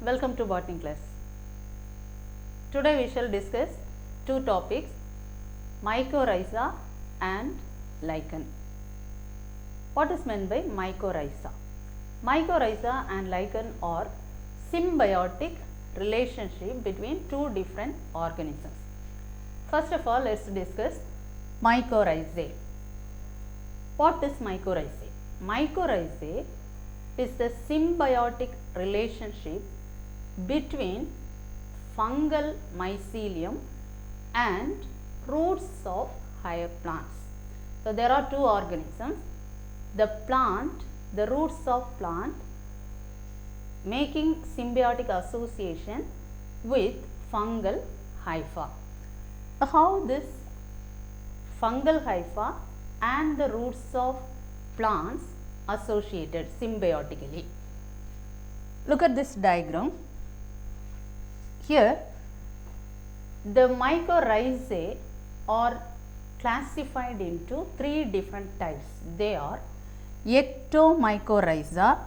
Welcome to botany class. Today we shall discuss two topics, mycorrhiza and lichen. What is meant by mycorrhiza? Mycorrhiza and lichen are symbiotic relationship between two different organisms. First of all, let's discuss mycorrhizae. What is mycorrhizae? Mycorrhizae is the symbiotic relationship between fungal mycelium and roots of higher plants. So, there are two organisms, the plant, the roots of plant making symbiotic association with fungal hypha. How this fungal hypha and the roots of plants associated symbiotically? Look at this diagram. Here the mycorrhizae are classified into three different types. They are ectomycorrhiza,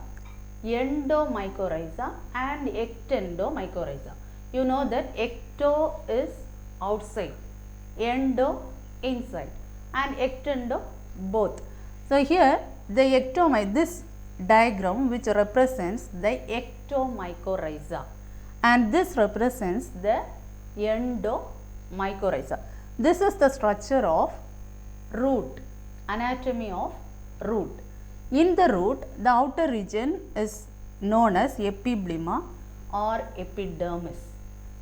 endomycorrhiza and ectendomycorrhiza. You know that ecto is outside, endo inside and ectendo both. So, here the this diagram which represents the ectomycorrhiza and this represents the endomycorrhiza. This is the structure of root, anatomy of root. In the root, the outer region is known as epiblema or epidermis.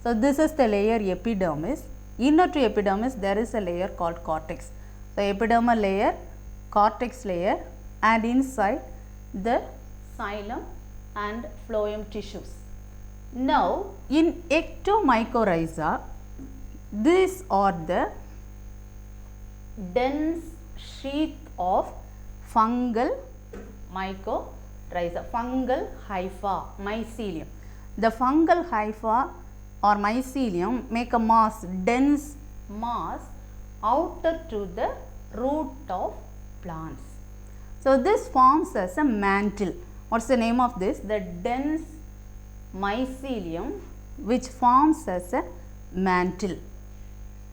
So, this is the layer epidermis. Inner to epidermis there is a layer called cortex. The epidermal layer, cortex layer and inside the xylem and phloem tissues. Now, in ectomycorrhiza, these are the dense sheath of fungal mycorrhiza, fungal hypha, mycelium. The fungal hypha or mycelium make a mass, dense mass outer to the root of plants. So, this forms as a mantle. What is the name of this? The dense mycelium which forms as a mantle.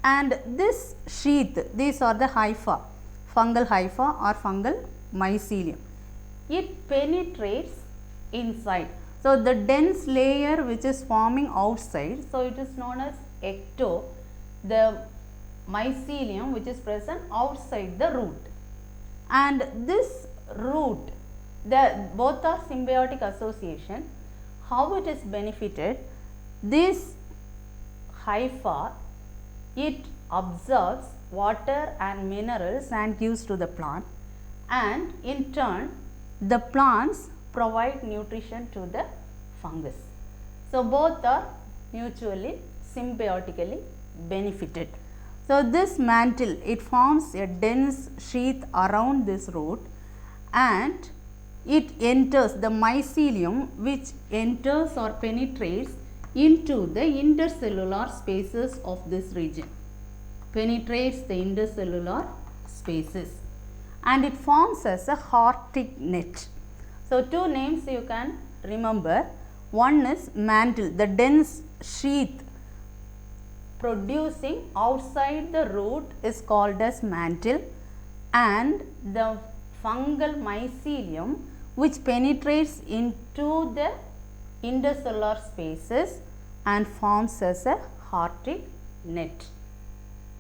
And this sheath, these are the hypha, fungal hypha or fungal mycelium. It penetrates inside. So, the dense layer which is forming outside, so it is known as ecto, the mycelium which is present outside the root. And this root, both are symbiotic association. How it is benefited? This hypha, it absorbs water and minerals and gives to the plant, and in turn the plants provide nutrition to the fungus. So, both are mutually symbiotically benefited. So, this mantle, it forms a dense sheath around this root and it enters the mycelium which enters or penetrates into the intercellular spaces of this region, penetrates the intercellular spaces and it forms as a Hartig net. So, two names you can remember. One is mantle, the dense sheath producing outside the root is called as mantle, and the fungal mycelium which penetrates into the intercellular spaces and forms as a Hartig net.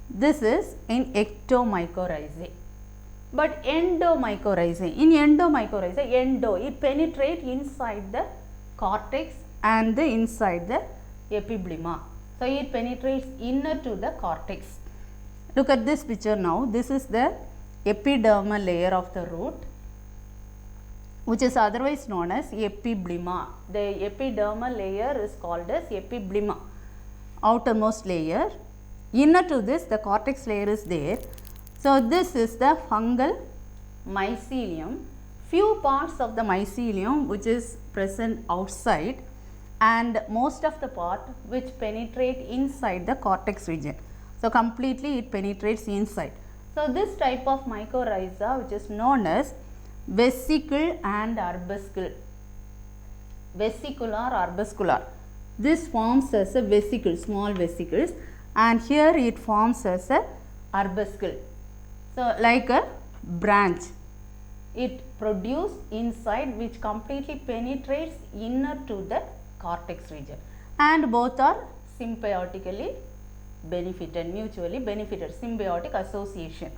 This is in ectomycorrhizae. But endomycorrhizae, in endomycorrhizae, endo, it penetrates inside the cortex and the inside the epiblema. So, it penetrates inner to the cortex. Look at this picture now. This is the epidermal layer of the root which is otherwise known as epiblema. The epidermal layer is called as epiblema, outermost layer. Inner to this the cortex layer is there. So, this is the fungal mycelium. Few parts of the mycelium which is present outside and most of the part which penetrate inside the cortex region. So, completely it penetrates inside. So, this type of mycorrhiza which is known as vesicle and arbuscle. vesicular or arbuscular. This forms as a vesicle, small vesicles, and here it forms as a arbuscle. So like a branch, it produces inside which completely penetrates inner to the cortex region, and both are symbiotically benefited, mutually benefited, symbiotic association.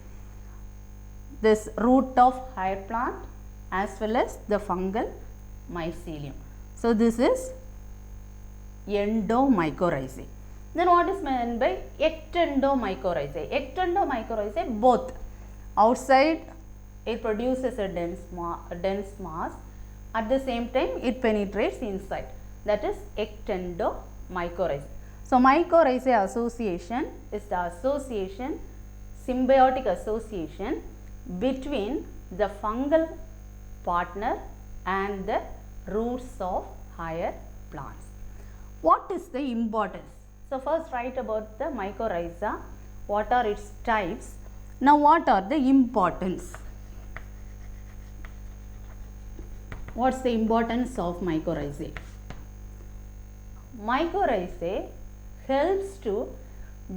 This root of higher plant as well as the fungal mycelium. So this is endomycorrhizae. Then what is meant by ectendomycorrhizae? Ectendomycorrhizae, both outside it produces a dense mass, at the same time it penetrates inside, that is ectendomycorrhizae. So mycorrhizae association is the association, symbiotic association between the fungal partner and the roots of higher plants. What is the importance? So first write about the mycorrhiza, what are its types. Now what are the importance? What's the importance of mycorrhizae? Mycorrhizae helps to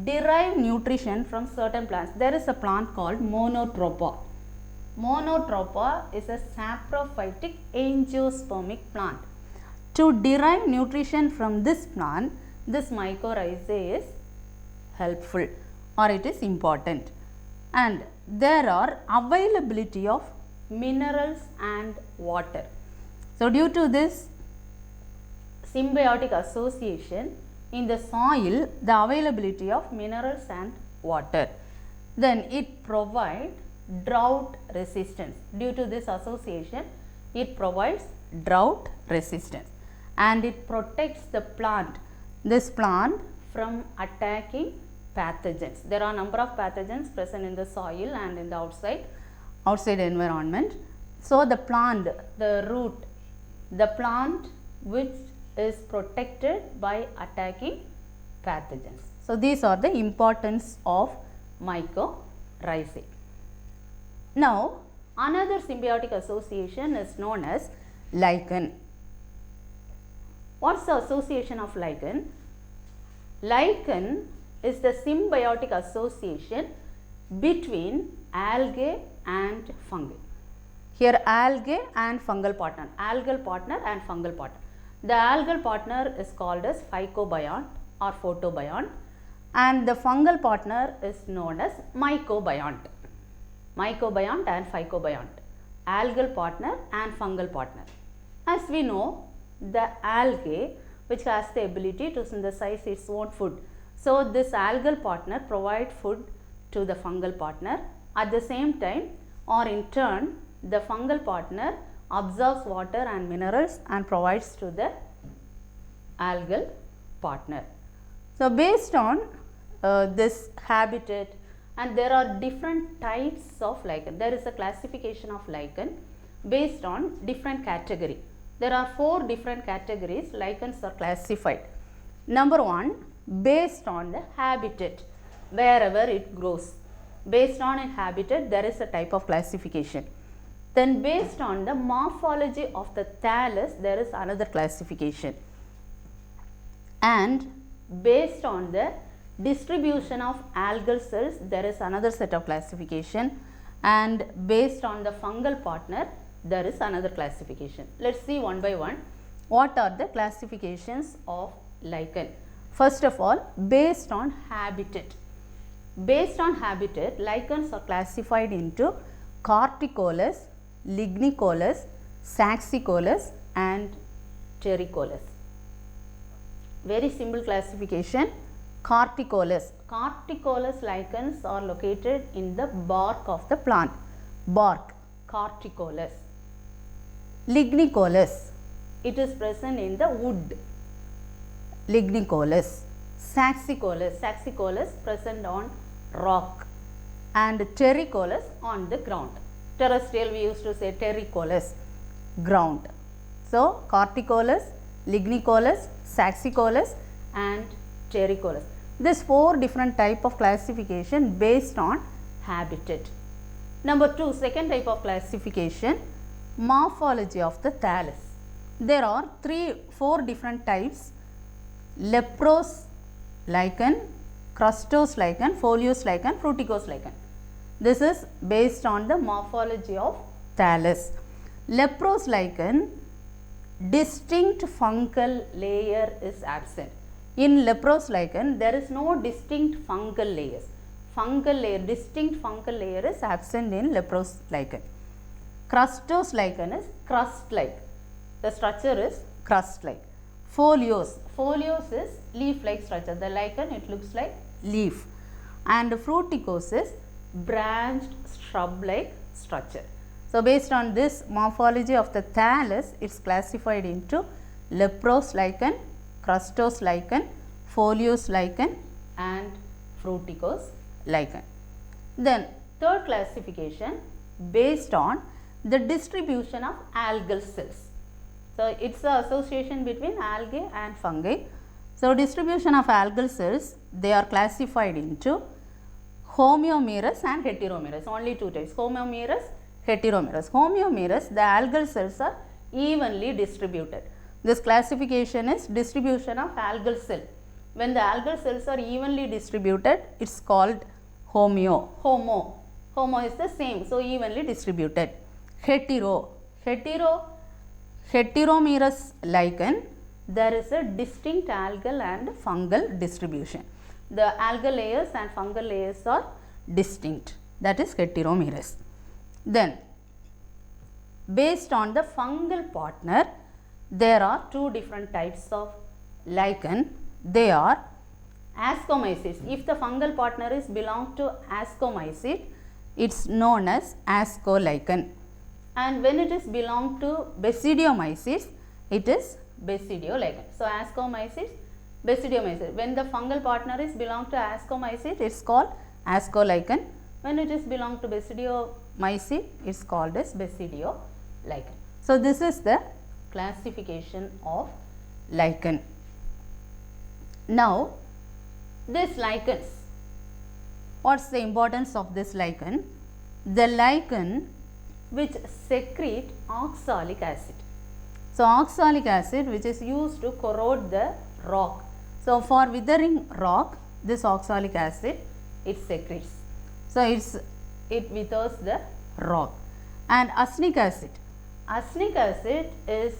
derive nutrition from certain plants. There is a plant called Monotropa. Monotropa is a saprophytic angiospermic plant. To derive nutrition from this plant, this mycorrhizae is helpful or it is important. And there are availability of minerals and water. So due to this symbiotic association in the soil, the availability of minerals and water, then it provides drought resistance. Due to this association, it provides drought resistance and it protects the plant, this plant, from attacking pathogens. There are a number of pathogens present in the soil and in the outside environment. So the plant, the root, the plant which is protected by attacking pathogens. So these are the importance of mycorrhizae. Now another symbiotic association is known as lichen. What's the association of lichen? Lichen is the symbiotic association between algae and fungi. Here algae and fungal partner, algal partner and fungal partner. The algal partner is called as phycobiont or photobiont and the fungal partner is known as mycobiont. Mycobiont and phycobiont, algal partner and fungal partner. As we know, the algae which has the ability to synthesize its own food. So this algal partner provides food to the fungal partner. At the same time, or in turn, the fungal partner absorbs water and minerals and provides to the algal partner. So based on this habitat, and there are different types of lichen. There is a classification of lichen based on different category. There are 4 different categories lichens are classified. Number 1, based on the habitat, wherever it grows. Based on its habitat, there is a type of classification. Then based on the morphology of the thallus, there is another classification. And based on the distribution of algal cells, there is another set of classification. And based on the fungal partner, there is another classification. Let's see one by one what are the classifications of lichen. First of all, based on habitat. Based on habitat, lichens are classified into corticolous, lignicolous, saxicolous and terricolous. Very simple classification. Corticolous. Corticolous lichens are located in the bark of the plant. Bark, corticolous. Lignicolous, it is present in the wood. Lignicolous. Saxicolous, saxicolous present on rock. And terricolous on the ground. Terrestrial, we used to say terricolous, ground. So corticolous, lignicolous, saxicolous and terricolous. This 4 different type of classification based on habitat. Number 2, second type of classification, morphology of the thallus. there are 4 different types: leprose lichen, crustose lichen, foliose lichen, fruticose lichen. This is based on the morphology of thallus. Leprose lichen, distinct fungal layer is absent. In leprose lichen, there is no distinct fungal layers. Distinct fungal layer is absent in leprose lichen. Crustose lichen is crust-like. The structure is crust-like. Foliose is leaf-like structure. The lichen, it looks like leaf. And fruticose is branched shrub-like structure. So, based on this morphology of the thallus, it is classified into leprose lichen, crustose lichen, foliose lichen and fruticose lichen. Then third classification based on the distribution of algal cells. So, it is the association between algae and fungi. So, distribution of algal cells, they are classified into homomerous and heteromerous, only 2 types, homomerous, heteromerous. Homomerous, the algal cells are evenly distributed. This classification is distribution of algal cell. When the algal cells are evenly distributed, it is called homo is the same, so evenly distributed. Heteromerous lichen, there is a distinct algal and fungal distribution. The algal layers and fungal layers are distinct, that is heteromerous. Then, based on the fungal partner, there are 2 different types of lichen. They are ascomycetes. If the fungal partner is belong to ascomycete, it is known as ascolichen. And when it is belong to basidiomycetes, it is basidiolichen. So, ascomycetes, basidiomycetes. When the fungal partner is belong to ascomycete, it is called ascolichen. When it is belong to basidiomycete, it is called as basidiolichen. So, this is the classification of lichen. Now, this lichens, what is the importance of this lichen? The lichen which secrete oxalic acid. So, oxalic acid which is used to corrode the rock. So, for withering rock, this oxalic acid it secretes. So, it withers the rock. And arsenic acid is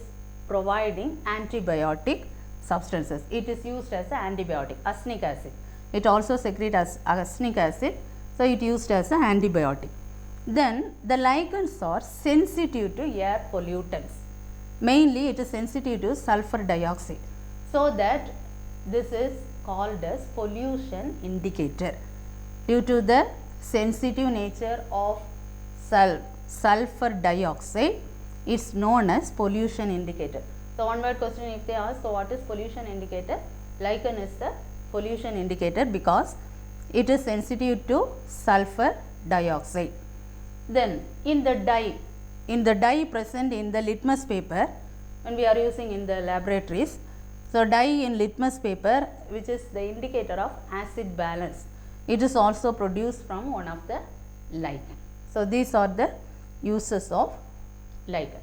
providing antibiotic substances. It is used as an antibiotic, arsenic acid. It also secretes as arsenic acid, so it used as an antibiotic. Then the lichens are sensitive to air pollutants. Mainly it is sensitive to sulfur dioxide. So that this is called as pollution indicator. Due to the sensitive nature of sulfur dioxide, it is known as pollution indicator. So, one word question if they ask, so what is pollution indicator? Lichen is the pollution indicator because it is sensitive to sulfur dioxide. Then in the dye present in the litmus paper, when we are using in the laboratories, so dye in litmus paper which is the indicator of acid balance, it is also produced from one of the lichen. So, these are the uses of lichen.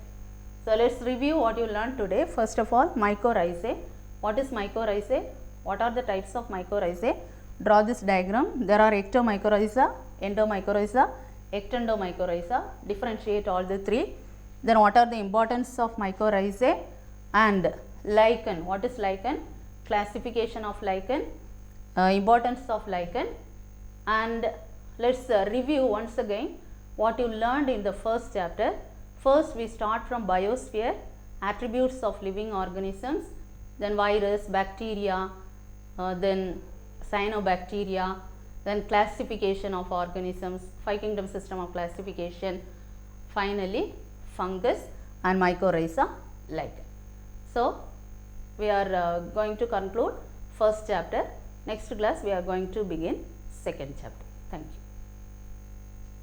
So, let us review what you learned today. First of all, mycorrhizae. What is mycorrhizae? What are the types of mycorrhizae? Draw this diagram. There are ectomycorrhiza, endomycorrhiza, ectendomycorrhiza. Differentiate all the 3. Then what are the importance of mycorrhizae? And lichen. What is lichen? Classification of lichen, importance of lichen, and let us review once again what you learned in the first chapter. First we start from biosphere, attributes of living organisms, then virus, bacteria, then cyanobacteria, then classification of organisms, 5 kingdom system of classification, finally fungus and mycorrhiza lichen. So, we are going to conclude first chapter. Next class we are going to begin second chapter. Thank you.